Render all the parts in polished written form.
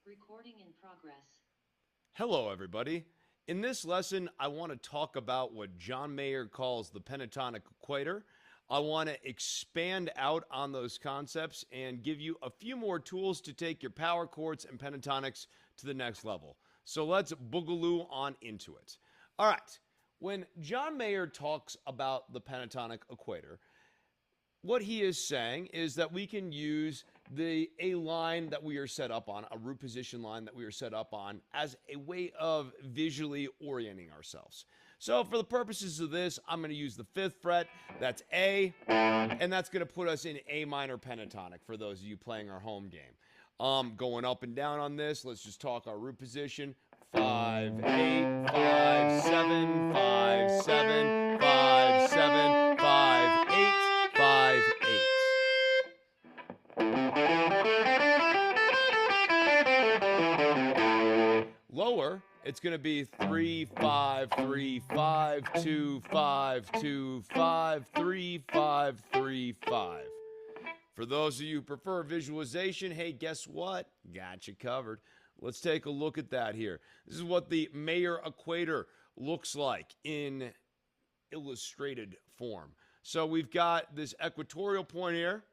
Recording in progress. Hello, everybody. In this lesson, I want to talk about what John Mayer calls the Pentatonic Equator. I want to expand out on those concepts and give you a few more tools to take your power chords and pentatonics to the next level. So let's boogaloo on into it. All right. When John Mayer talks about the Pentatonic Equator, what he is saying is that we can use a line that we are set up on, a root position line that we are set up on, as a way of visually orienting ourselves. So for the purposes of this, I'm going to use the 5th fret. That's A, and that's going to put us in A minor pentatonic for those of you playing our home game. Going up and down on this, let's just talk our root position. 5, 8, 5, 7, 5, 7, 5, 7, 5, 8, 5, 8. Lower, it's going to be 3, 5, 3, 5, 2, 5, 2, 5, 3, 5, 3, 5. For those of you who prefer visualization, hey, guess what? Got you covered. Let's take a look at that here. This is what the Mayer Equator looks like in illustrated form. So we've got this equatorial point here.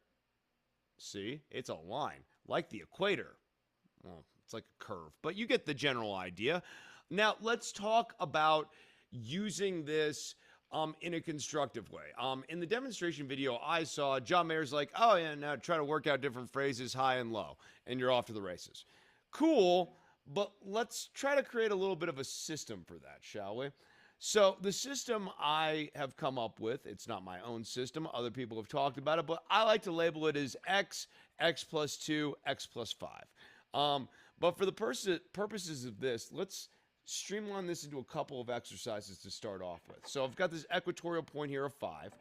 See, it's a line, like the equator. Well, it's like a curve, but you get the general idea. Now, let's talk about using this in a constructive way. In the demonstration video I saw, John Mayer's like, oh, yeah, now try to work out different phrases, high and low, and you're off to the races. Cool, but let's try to create a little bit of a system for that, shall we? So the system I have come up with, it's not my own system. Other people have talked about it, but I like to label it as x, x plus 2, x plus 5. But for the purposes of this, let's streamline this into a couple of exercises to start off with. So I've got this equatorial point here of 5.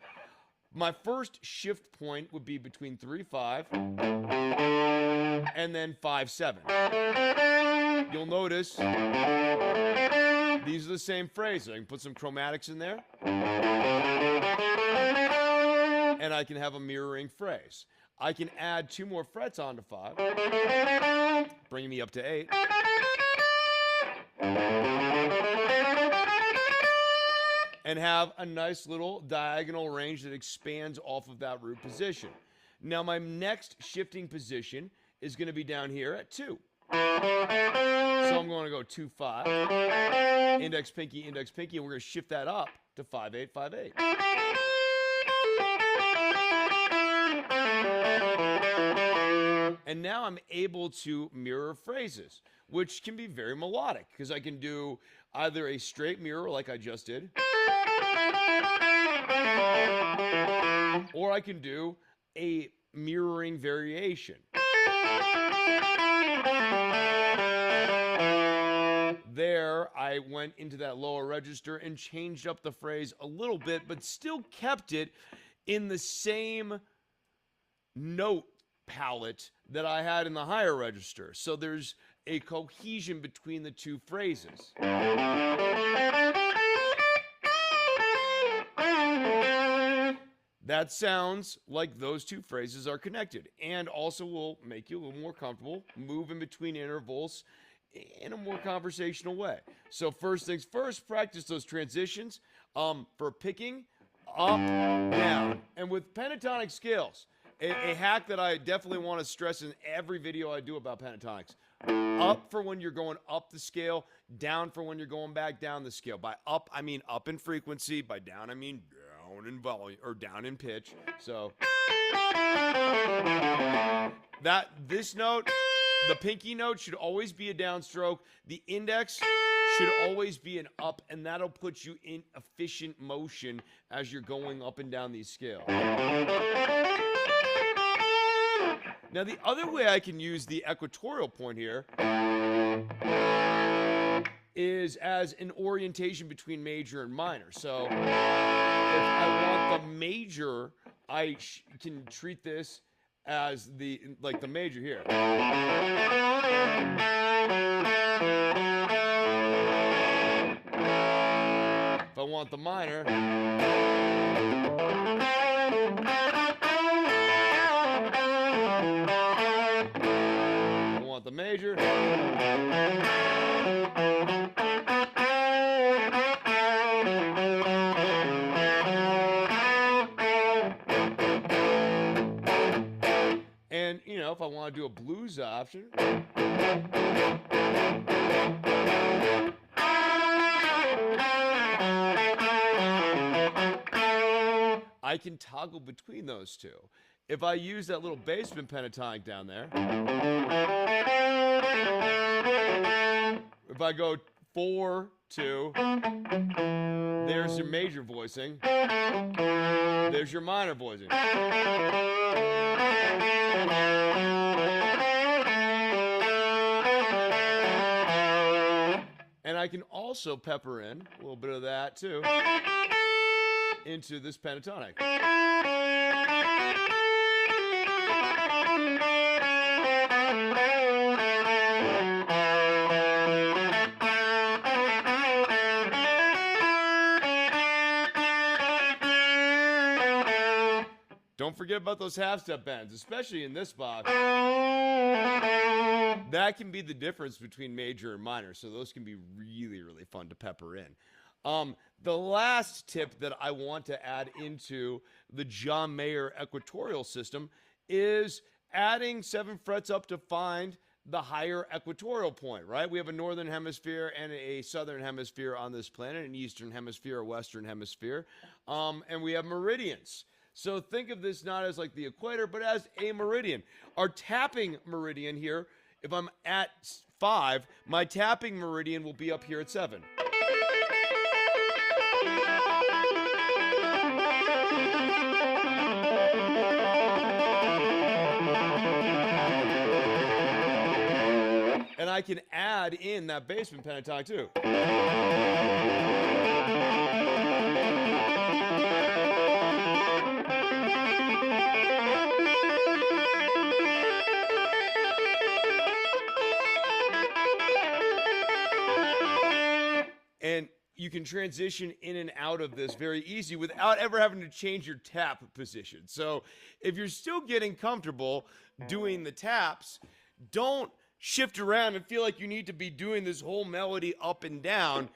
My first shift point would be between 3, 5, and then 5, 7. You'll notice these are the same phrases. I can put some chromatics in there, and I can have a mirroring phrase. I can add 2 more frets onto 5, bringing me up to 8. And have a nice little diagonal range that expands off of that root position. Now my next shifting position is going to be down here at 2. So I'm going to go 2, 5, index, pinky, and we're going to shift that up to 5, 8, 5, 8. And now I'm able to mirror phrases, which can be very melodic, because I can do either a straight mirror like I just did, or I can do a mirroring variation. There, I went into that lower register and changed up the phrase a little bit, but still kept it in the same note palette that I had in the higher register. So there's a cohesion between the two phrases. That sounds like those two phrases are connected, and also will make you a little more comfortable, move in between intervals in a more conversational way. So first things first, practice those transitions for picking up, down. And with pentatonic scales, a hack that I definitely want to stress in every video I do about pentatonics. Up for when you're going up the scale, down for when you're going back down the scale. By up, I mean up in frequency. By down, I mean down in volume, or down in pitch. So this note, the pinky note, should always be a downstroke. The index should always be an up, and that'll put you in efficient motion as you're going up and down these scales. Now, the other way I can use the equatorial point here is as an orientation between major and minor. So if I want the major, I can treat this as the major here. If I want the minor, I want the major. And, you know, if I want to do a blues option, I can toggle between those two. If I use that little basement pentatonic down there, if I go 4, 2, there's your major voicing, there's your minor voicing. And I can also pepper in a little bit of that too into this pentatonic. Don't forget about those half-step bends, especially in this box. That can be the difference between major and minor, so those can be really, really fun to pepper in. The last tip that I want to add into the John Mayer equatorial system is adding 7 frets up to find the higher equatorial point, right? We have a northern hemisphere and a southern hemisphere on this planet, an eastern hemisphere, a western hemisphere, and we have meridians. So think of this not as like the equator, but as a meridian. Our tapping meridian here, if I'm at 5, my tapping meridian will be up here at 7. And I can add in that basement pentatonic too. And you can transition in and out of this very easy without ever having to change your tap position. So if you're still getting comfortable doing the taps, don't shift around and feel like you need to be doing this whole melody up and down.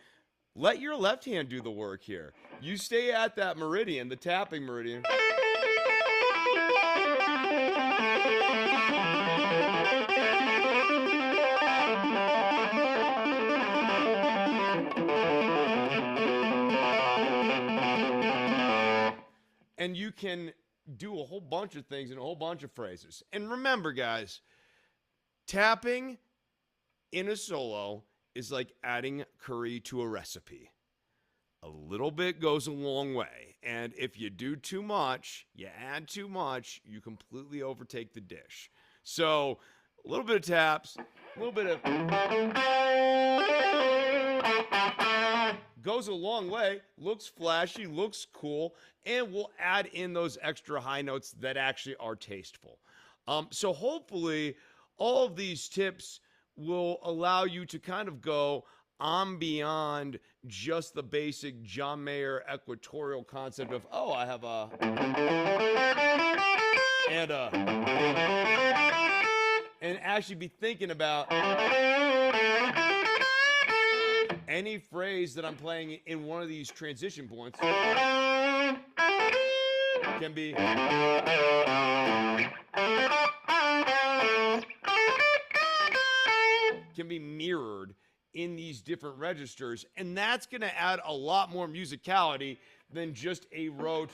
Let your left hand do the work here. You stay at that meridian, the tapping meridian. And you can do a whole bunch of things in a whole bunch of phrases. And remember, guys, tapping in a solo is like adding curry to a recipe. A little bit goes a long way. And if you do too much, you add too much, you completely overtake the dish. So a little bit of taps, a little bit of goes a long way, looks flashy, looks cool, and we'll add in those extra high notes that actually are tasteful. So hopefully all of these tips will allow you to kind of go on beyond just the basic John Mayer equatorial concept of, oh, I have a and a, and actually be thinking about any phrase that I'm playing in one of these transition points can be mirrored in these different registers, and that's going to add a lot more musicality than just a rote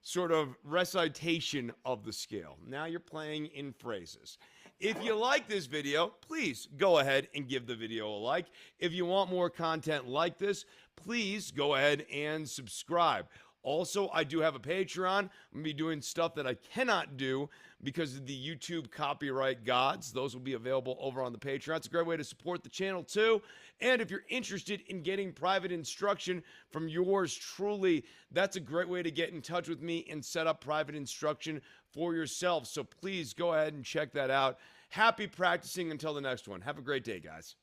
sort of recitation of the scale. Now you're playing in phrases. If you like this video, please go ahead and give the video a like. If you want more content like this, please go ahead and subscribe. Also, I do have a Patreon. I'm going to be doing stuff that I cannot do because of the YouTube copyright gods. Those will be available over on the Patreon. It's a great way to support the channel too. And if you're interested in getting private instruction from yours truly, that's a great way to get in touch with me and set up private instruction for yourself. So please go ahead and check that out. Happy practicing until the next one. Have a great day, guys.